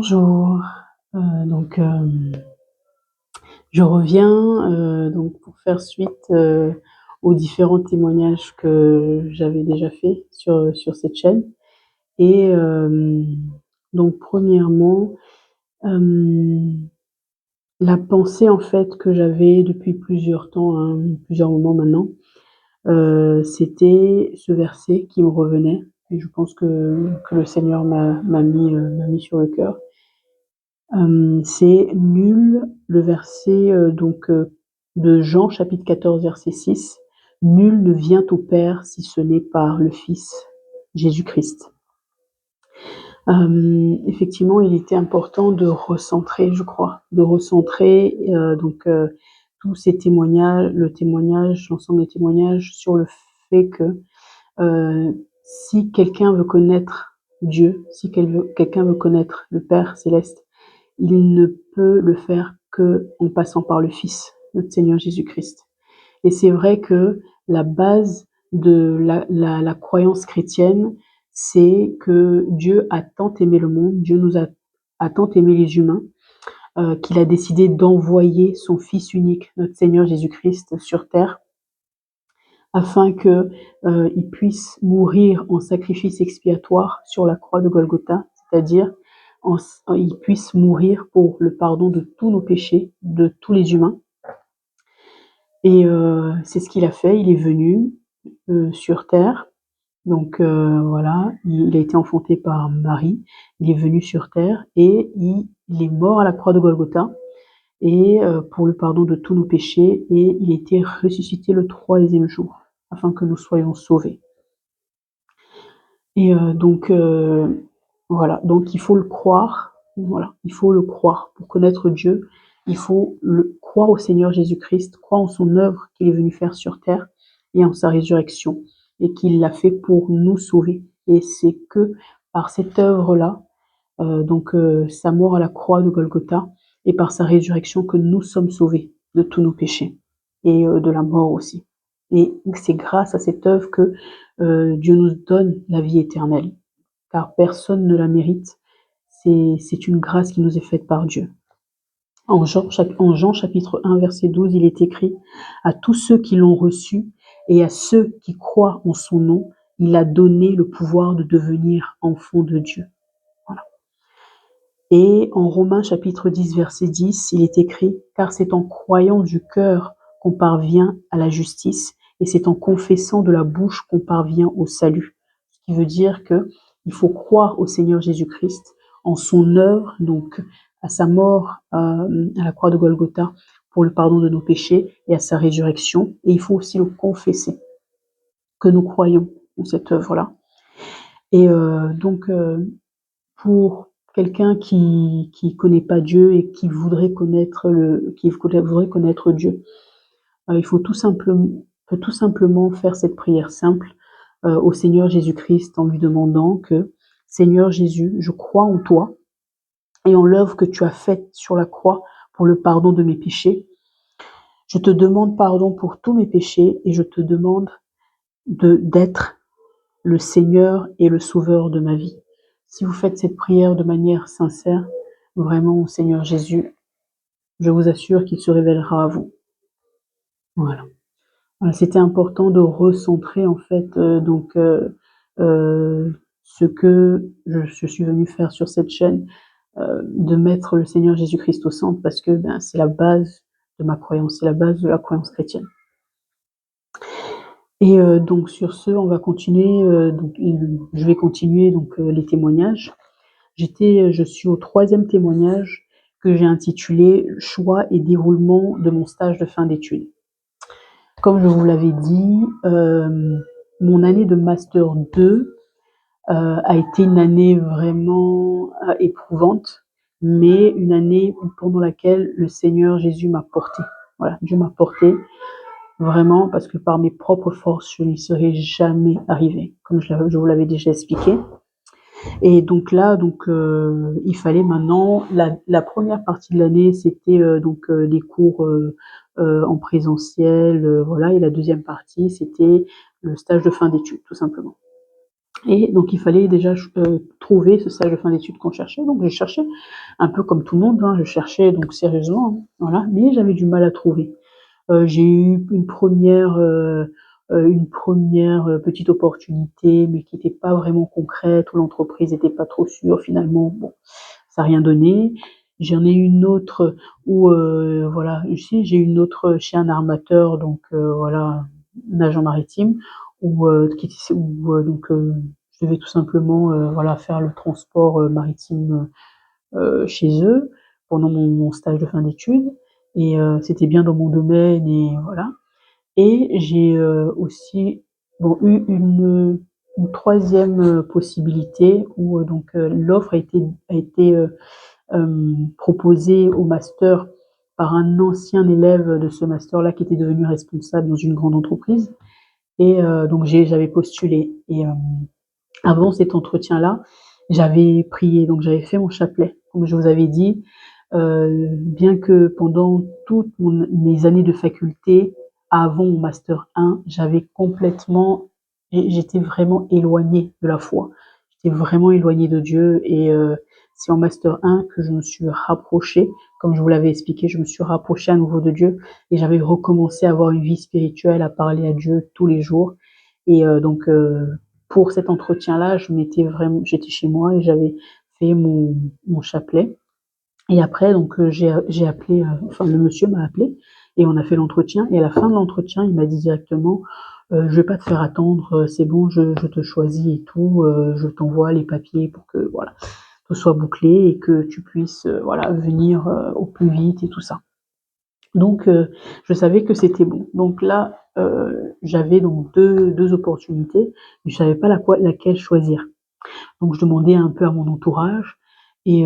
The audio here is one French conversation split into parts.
Bonjour, donc je reviens, donc pour faire suite, aux différents témoignages que j'avais déjà fait sur cette chaîne et donc premièrement, hem, la pensée en fait que j'avais depuis plusieurs temps, hein, plusieurs moments maintenant, c'était ce verset qui me revenait et je pense que le Seigneur m'a mis sur le cœur. C'est nul le verset, de Jean chapitre 14 verset 6. Nul ne vient au Père si ce n'est par le Fils Jésus-Christ. Effectivement, il était important de recentrer, je crois, de recentrer, tous ces témoignages, l'ensemble des témoignages sur le fait que, si quelqu'un veut connaître Dieu, si quelqu'un veut connaître le Père céleste, il ne peut le faire qu'en passant par le Fils, notre Seigneur Jésus-Christ. Et c'est vrai que la base de la croyance chrétienne, c'est que Dieu a tant aimé le monde, Dieu a tant aimé les humains, qu'il a décidé d'envoyer son Fils unique, notre Seigneur Jésus-Christ, sur terre, afin que il puisse mourir en sacrifice expiatoire sur la croix de Golgotha, c'est-à-dire il puisse mourir pour le pardon de tous nos péchés, de tous les humains. Et c'est ce qu'il a fait. Il est venu sur terre. Donc voilà, il a été enfanté par Marie. Il est venu sur terre et il est mort à la croix de Golgotha et pour le pardon de tous nos péchés, et il a été ressuscité le 3e jour afin que nous soyons sauvés. Et voilà, donc il faut le croire, voilà, il faut le croire. Pour connaître Dieu, il faut croire au Seigneur Jésus-Christ, croire en son œuvre qu'il est venu faire sur terre et en sa résurrection, et qu'il l'a fait pour nous sauver. Et c'est que par cette œuvre-là, sa mort à la croix de Golgotha, et par sa résurrection, que nous sommes sauvés de tous nos péchés et de la mort aussi. Et c'est grâce à cette œuvre que Dieu nous donne la vie éternelle, car personne ne la mérite. C'est une grâce qui nous est faite par Dieu. En Jean chapitre 1 verset 12, il est écrit: à tous ceux qui l'ont reçu et à ceux qui croient en son nom, il a donné le pouvoir de devenir enfants de Dieu. Voilà. Et en Romains chapitre 10 verset 10, il est écrit: car c'est en croyant du cœur qu'on parvient à la justice, et c'est en confessant de la bouche qu'on parvient au salut. Ce qui veut dire que il faut croire au Seigneur Jésus-Christ, en son œuvre, donc à sa mort à la croix de Golgotha pour le pardon de nos péchés, et à sa résurrection. Et il faut aussi le confesser, que nous croyons en cette œuvre-là. Et pour quelqu'un qui connaît pas Dieu et qui voudrait connaître Dieu, il peut tout simplement faire cette prière simple au Seigneur Jésus-Christ, en lui demandant que: Seigneur Jésus, je crois en toi et en l'œuvre que tu as faite sur la croix pour le pardon de mes péchés. Je te demande pardon pour tous mes péchés et je te demande d'être le Seigneur et le Sauveur de ma vie. Si vous faites cette prière de manière sincère, vraiment au Seigneur Jésus, je vous assure qu'il se révélera à vous. Voilà. Voilà, c'était important de recentrer en fait, ce que je suis venue faire sur cette chaîne, de mettre le Seigneur Jésus-Christ au centre, parce que, c'est la base de ma croyance, c'est la base de la croyance chrétienne. Et donc sur ce, on va continuer, je vais continuer les témoignages. Je suis au 3e témoignage que j'ai intitulé «Choix et déroulement de mon stage de fin d'études». Comme je vous l'avais dit, mon année de master 2 a été une année vraiment éprouvante, mais une année pendant laquelle le Seigneur Jésus m'a portée. Voilà, Dieu m'a portée vraiment, parce que par mes propres forces, je n'y serais jamais arrivée, comme je vous l'avais déjà expliqué. Et donc là, il fallait maintenant, la première partie de l'année, c'était les cours en présentiel, voilà, et la deuxième partie, c'était le stage de fin d'études, tout simplement. Et donc il fallait déjà trouver ce stage de fin d'études qu'on cherchait. Donc j'ai cherché un peu comme tout le monde, hein, je cherchais donc sérieusement, hein, voilà, mais j'avais du mal à trouver. J'ai eu une première petite opportunité, mais qui n'était pas vraiment concrète, où l'entreprise n'était pas trop sûre. Finalement, bon, ça n'a rien donné. J'en ai eu une autre où, voilà, si j'ai eu une autre chez un armateur, donc voilà, un agent maritime, donc je devais tout simplement voilà faire le transport maritime chez eux pendant mon stage de fin d'études et c'était bien dans mon domaine et voilà. Et j'ai aussi bon, eu une troisième possibilité où donc l'offre a été proposée au master par un ancien élève de ce master-là qui était devenu responsable dans une grande entreprise. Et donc j'avais postulé. Et avant cet entretien-là, j'avais prié, donc j'avais fait mon chapelet. Comme je vous avais dit, bien que pendant toutes mes années de faculté, avant mon master 1, j'étais vraiment éloignée de la foi. J'étais vraiment éloignée de Dieu et c'est en master 1 que je me suis rapprochée, comme je vous l'avais expliqué, je me suis rapprochée à nouveau de Dieu et j'avais recommencé à avoir une vie spirituelle, à parler à Dieu tous les jours. Et donc pour cet entretien-là, j'étais chez moi et j'avais fait mon chapelet. Et après, donc j'ai appelé, enfin le monsieur m'a appelé et on a fait l'entretien. Et à la fin de l'entretien, il m'a dit directement, je vais pas te faire attendre, c'est bon, je te choisis et tout, je t'envoie les papiers pour que voilà tout soit bouclé et que tu puisses voilà venir au plus vite et tout ça. Donc je savais que c'était bon. Donc là, j'avais donc deux opportunités, mais je savais pas laquelle choisir. Donc je demandais un peu à mon entourage et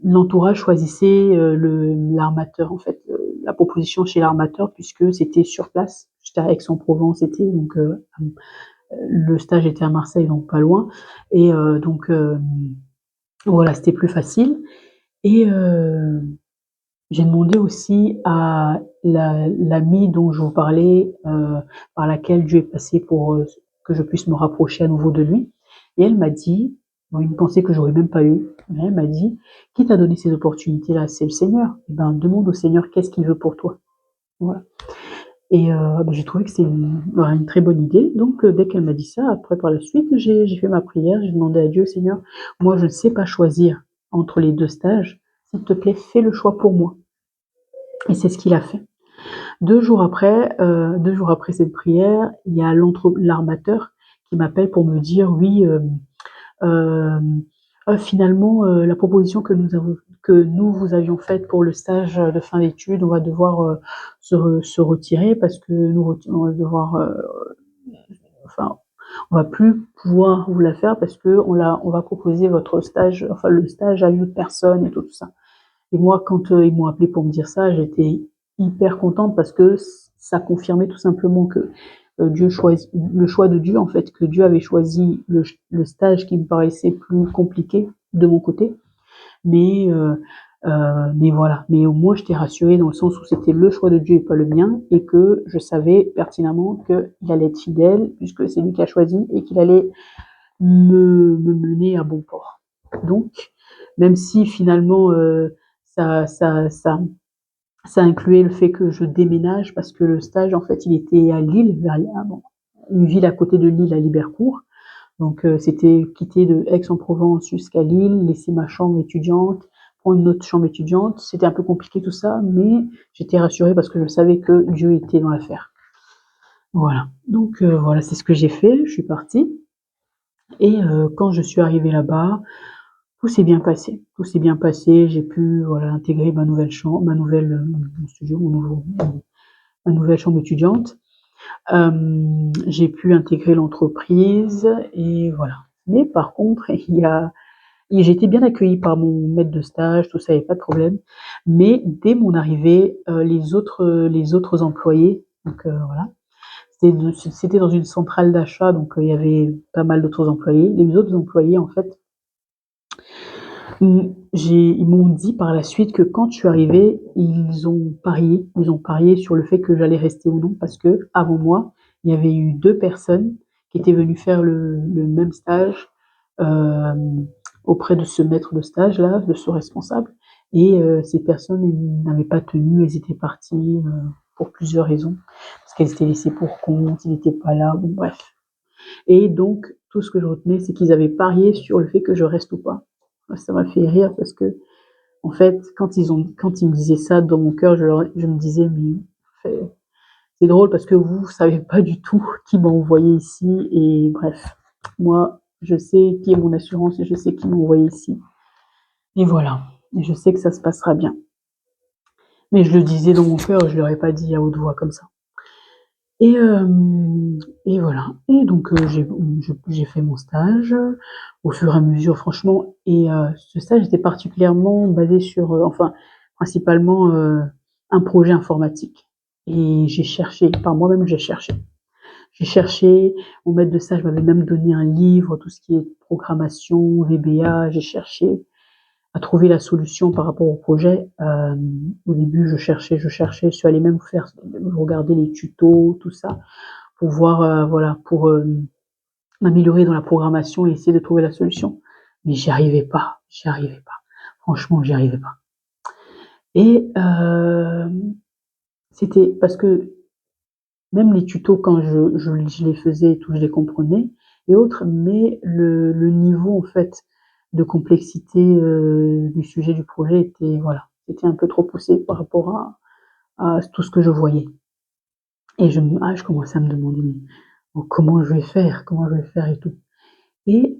l'entourage choisissait l'armateur en fait, la proposition chez l'armateur puisque c'était sur place. J'étais à Aix-en-Provence, c'était donc le stage était à Marseille, donc pas loin. Et donc voilà, c'était plus facile. Et j'ai demandé aussi à l'amie dont je vous parlais, par laquelle Dieu est passé pour que je puisse me rapprocher à nouveau de lui. Et elle m'a dit, bon, une pensée que j'aurais même pas eue, mais elle m'a dit, qui t'a donné ces opportunités-là? C'est le Seigneur. Eh ben, demande au Seigneur qu'est-ce qu'il veut pour toi. Voilà. Et ben, j'ai trouvé que c'était une très bonne idée. Donc, dès qu'elle m'a dit ça, après, par la suite, j'ai fait ma prière, j'ai demandé à Dieu, Seigneur, moi, je ne sais pas choisir entre les deux stages. S'il te plaît, fais le choix pour moi. Et c'est ce qu'il a fait. 2 jours après cette prière, il y a l'armateur qui m'appelle pour me dire oui, finalement, la proposition que nous vous avions faite pour le stage de fin d'études, on va devoir se retirer parce que on va devoir, enfin, on va plus pouvoir vous la faire parce que on va proposer votre stage, enfin le stage à une autre personne et tout ça. Et moi, quand ils m'ont appelé pour me dire ça, j'étais hyper contente parce que ça confirmait tout simplement que le choix de Dieu, en fait, que Dieu avait choisi le stage qui me paraissait plus compliqué de mon côté. Mais, mais voilà. Mais au moins, j'étais rassurée dans le sens où c'était le choix de Dieu et pas le mien et que je savais pertinemment qu'il allait être fidèle puisque c'est lui qui a choisi et qu'il allait me mener à bon port. Donc, même si finalement ça, ça, ça, ça incluait le fait que je déménage parce que le stage en fait il était à Lille, une ville à côté de Lille à Libercourt. Donc c'était quitter de Aix-en-Provence jusqu'à Lille, laisser ma chambre étudiante, prendre une autre chambre étudiante. C'était un peu compliqué tout ça, mais j'étais rassurée parce que je savais que Dieu était dans l'affaire. Voilà. Donc voilà, c'est ce que j'ai fait. Je suis partie. Et quand je suis arrivée là-bas, tout s'est bien passé. Tout s'est bien passé. J'ai pu voilà intégrer ma nouvelle chambre, mon studio, ma nouvelle chambre étudiante. J'ai pu intégrer l'entreprise et voilà. Mais par contre, j'ai été bien accueillie par mon maître de stage, tout ça, il n'y avait pas de problème. Mais dès mon arrivée, les autres employés, donc voilà, c'était dans une centrale d'achat, donc il y avait pas mal d'autres employés. Les autres employés, en fait, ils m'ont dit par la suite que quand je suis arrivée, ils ont parié sur le fait que j'allais rester ou non, parce que avant moi, il y avait eu 2 personnes qui étaient venus faire le même stage auprès de ce maître de stage-là, de ce responsable. Et ces personnes n'avaient pas tenu, elles étaient parties pour plusieurs raisons. Parce qu'elles étaient laissées pour compte, ils n'étaient pas là, bon bref. Et donc, tout ce que je retenais, c'est qu'ils avaient parié sur le fait que je reste ou pas. Ça m'a fait rire parce que, en fait, quand ils me disaient ça, dans mon cœur, je me disais, mais c'est drôle parce que vous savez pas du tout qui m'a envoyé ici. Et bref, moi, je sais qui est mon assurance et je sais qui m'a envoyé ici. Et voilà. Et je sais que ça se passera bien. Mais je le disais dans mon cœur, je ne l'aurais pas dit à haute voix comme ça. Et, et voilà. Et donc j'ai fait mon stage au fur et à mesure, franchement. Et ce stage était particulièrement basé sur, enfin, principalement un projet informatique. Et j'ai cherché, par moi-même, j'ai cherché. J'ai cherché, mon maître de stage m'avait même donné un livre, tout ce qui est programmation, VBA, j'ai cherché à trouver la solution par rapport au projet. Au début, je cherchais, je suis allée même regarder les tutos, tout ça, pour voir, voilà, pour m'améliorer dans la programmation et essayer de trouver la solution. Mais j'y arrivais pas. Franchement, j'y arrivais pas. Et c'était parce que même les tutos, quand je les faisais et tout, je les comprenais et autres, mais le niveau, en fait, de complexité du sujet du projet était, voilà, c'était un peu trop poussé par rapport à tout ce que je voyais. Et je commençais à me demander, mais comment je vais faire? Comment je vais faire et tout? Et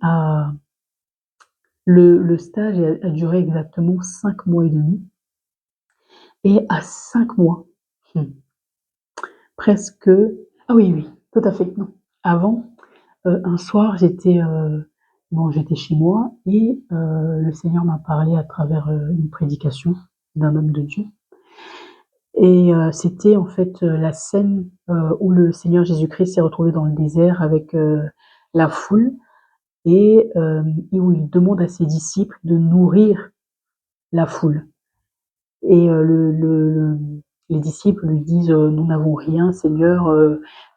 le stage a duré exactement 5 mois et demi. Et à 5 mois, presque, ah oui, oui, tout à fait, non. Avant, un soir, j'étais chez moi et le Seigneur m'a parlé à travers une prédication d'un homme de Dieu. Et c'était en fait la scène où le Seigneur Jésus-Christ s'est retrouvé dans le désert avec la foule et où il demande à ses disciples de nourrir la foule. Et les disciples lui disent nous n'avons rien, Seigneur,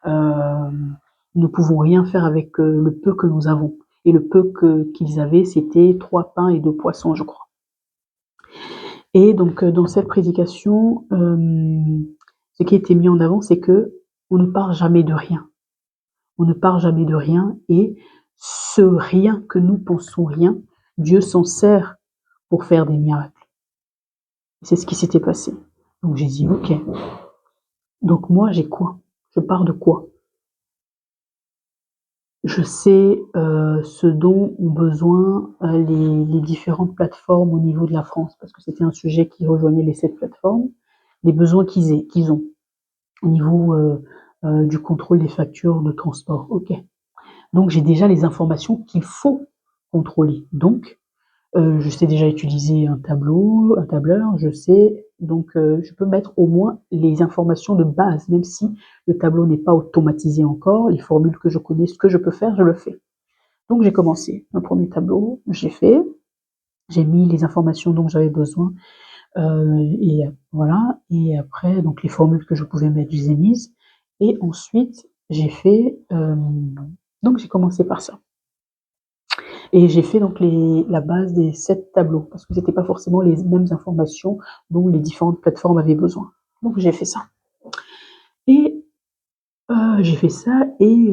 nous ne pouvons rien faire avec le peu que nous avons. Et le peu qu'ils avaient, c'était 3 pains et 2 poissons, je crois. Et donc, dans cette prédication, ce qui était mis en avant, c'est que on ne part jamais de rien. On ne part jamais de rien et ce rien que nous pensons rien, Dieu s'en sert pour faire des miracles. C'est ce qui s'était passé. Donc j'ai dit OK. Donc moi, j'ai quoi? Je pars de quoi? Je sais ce dont ont besoin les différentes plateformes au niveau de la France, parce que c'était un sujet qui rejoignait les 7 plateformes, les besoins qu'ils ont au niveau du contrôle des factures de transport. OK. Donc j'ai déjà les informations qu'il faut contrôler. Donc je sais déjà utiliser un tableur, je sais donc je peux mettre au moins les informations de base, même si le tableau n'est pas automatisé encore, les formules que je connais, ce que je peux faire, je le fais. Donc j'ai commencé un premier tableau, j'ai fait, j'ai mis les informations dont j'avais besoin et voilà. Et après, donc les formules que je pouvais mettre, je les ai mises. Et ensuite, j'ai fait, donc j'ai commencé par ça. Et j'ai fait donc la base des 7 tableaux, parce que c'était pas forcément les mêmes informations dont les différentes plateformes avaient besoin. Donc j'ai fait ça. Et j'ai fait ça et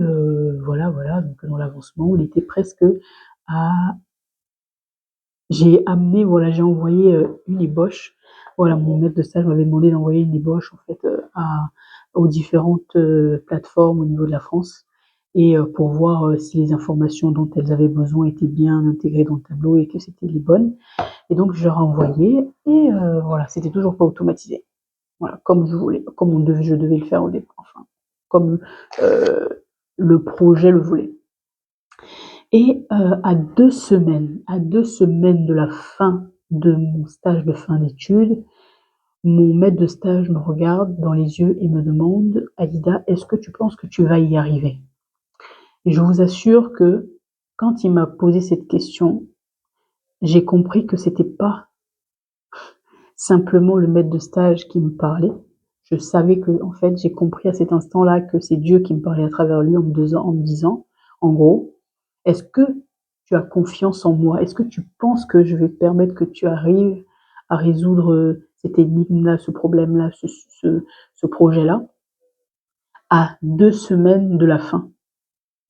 voilà, donc dans l'avancement, on était presque à j'ai amené, voilà, j'ai envoyé une ébauche. Voilà, mon maître de stage m'avait demandé d'envoyer une ébauche en fait aux différentes plateformes au niveau de la France et pour voir si les informations dont elles avaient besoin étaient bien intégrées dans le tableau et que c'était les bonnes. Et donc je leur ai envoyé et voilà, c'était toujours pas automatisé. Voilà, comme je voulais, je devais le faire au départ, enfin, comme euh, le projet le voulait. Et à 2 semaines de la fin de mon stage de fin d'études, mon maître de stage me regarde dans les yeux et me demande: «Aïda, est-ce que tu penses que tu vas y arriver?» Et je vous assure que quand il m'a posé cette question, j'ai compris que c'était pas simplement le maître de stage qui me parlait. Je savais que, en fait, j'ai compris à cet instant-là que c'est Dieu qui me parlait à travers lui en me disant En gros, est-ce que tu as confiance en moi? Est-ce que tu penses que je vais te permettre que tu arrives à résoudre, cette énigme-là, ce problème-là, ce projet-là, à 2 semaines de la fin?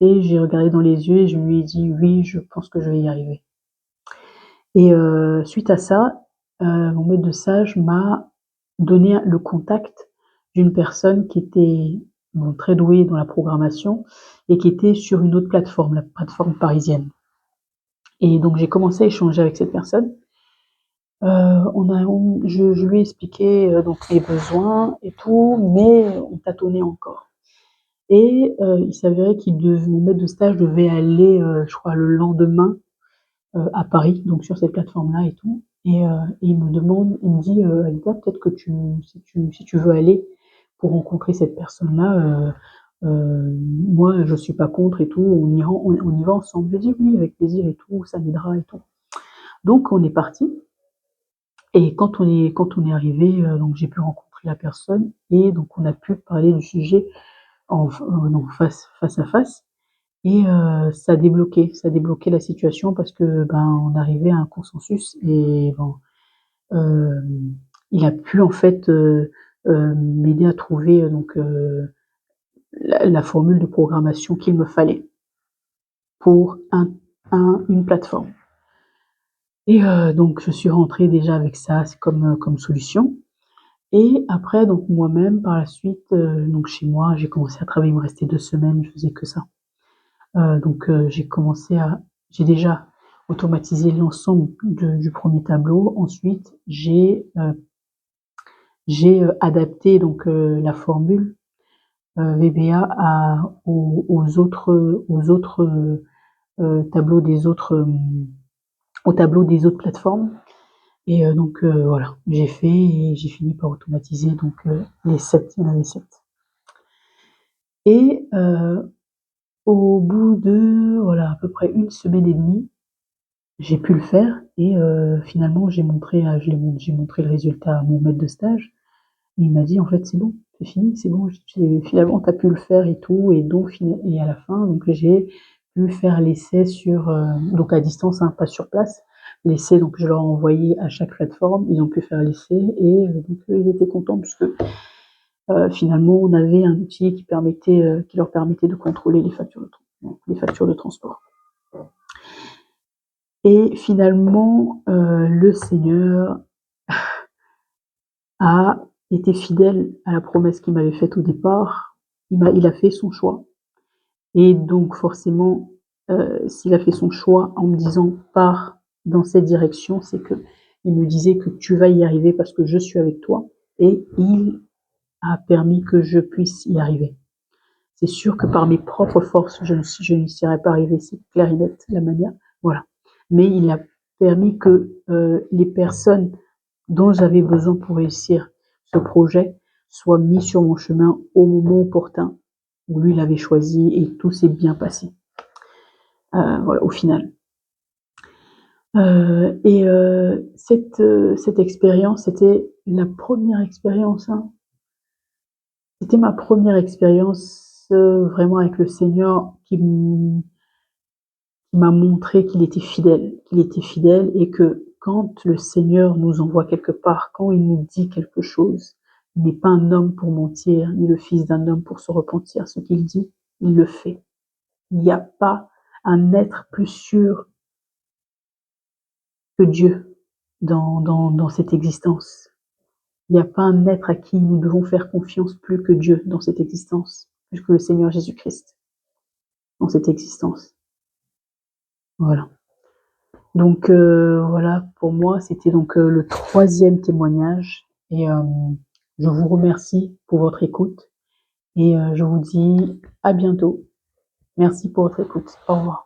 Et j'ai regardé dans les yeux et je lui ai dit: «Oui, je pense que je vais y arriver». Et suite à ça, mon maître de stage m'a donné le contact d'une personne qui était, bon, très douée dans la programmation et qui était sur une autre plateforme, la plateforme parisienne. Et donc j'ai commencé à échanger avec cette personne. Je lui ai expliqué, donc mes besoins et tout, mais on tâtonnait encore. Et il s'avérait mon maître de stage devait aller, je crois le lendemain, à Paris, donc sur cette plateforme-là et tout. Et il me dit: «Anita, peut-être que si tu veux aller pour rencontrer cette personne-là, moi je suis pas contre et tout, on y va ensemble». Je lui ai dit: «Oui, avec plaisir et tout, ça m'aidera et tout». Donc on est partis et quand on est arrivé, donc j'ai pu rencontrer la personne et donc on a pu parler du sujet donc face à face. Et ça a débloqué la situation parce que, ben, on arrivait à un consensus et bon, il a pu en fait, m'aider à trouver, donc la formule de programmation qu'il me fallait pour une plateforme. Et donc je suis rentrée déjà avec ça, c'est comme solution. Et après donc moi-même par la suite, donc chez moi, j'ai commencé à travailler, il me restait 2 semaines, je faisais que ça. Donc j'ai déjà automatisé l'ensemble du premier tableau. Ensuite, adapté donc la formule, VBA tableaux des autres, aux tableaux des autres plateformes. Et donc voilà, j'ai fait et j'ai fini par automatiser donc les 7, il y en avait 7. Et au bout de, voilà, à peu près une semaine et demie. J'ai pu le faire et finalement j'ai montré le résultat à mon maître de stage et il m'a dit: «En fait, c'est bon, c'est fini, c'est bon, finalement tu as pu le faire et tout». Et donc et à la fin, donc j'ai pu faire l'essai donc à distance, hein, pas sur place. L'essai, donc je leur ai envoyé à chaque plateforme, ils ont pu faire l'essai et donc eux, ils étaient contents puisque, finalement, on avait un outil qui leur permettait de contrôler les factures de transport. Et finalement, le Seigneur a été fidèle à la promesse qu'il m'avait faite au départ. Il a fait son choix et donc forcément, s'il a fait son choix en me disant: «Pars dans cette direction», c'est qu'il me disait que: «Tu vas y arriver parce que je suis avec toi», et il a permis que je puisse y arriver. C'est sûr que par mes propres forces, je n'y serais pas arrivée, c'est clair et net la manière, voilà. Mais il a permis que, les personnes dont j'avais besoin pour réussir ce projet soient mis sur mon chemin au moment opportun où lui l'avait choisi et tout s'est bien passé. Voilà, au final. Cette expérience, c'était la première expérience, hein. C'était ma première expérience, vraiment avec le Seigneur qui m'a montré qu'il était fidèle et que quand le Seigneur nous envoie quelque part, quand il nous dit quelque chose, il n'est pas un homme pour mentir, ni le fils d'un homme pour se repentir. Ce qu'il dit, il le fait. Il n'y a pas un être plus sûr que Dieu dans cette existence. Il n'y a pas un être à qui nous devons faire confiance plus que Dieu dans cette existence, plus que le Seigneur Jésus-Christ dans cette existence. Voilà. Donc voilà, pour moi, c'était donc le 3e témoignage et je vous remercie pour votre écoute et je vous dis à bientôt. Merci pour votre écoute. Au revoir.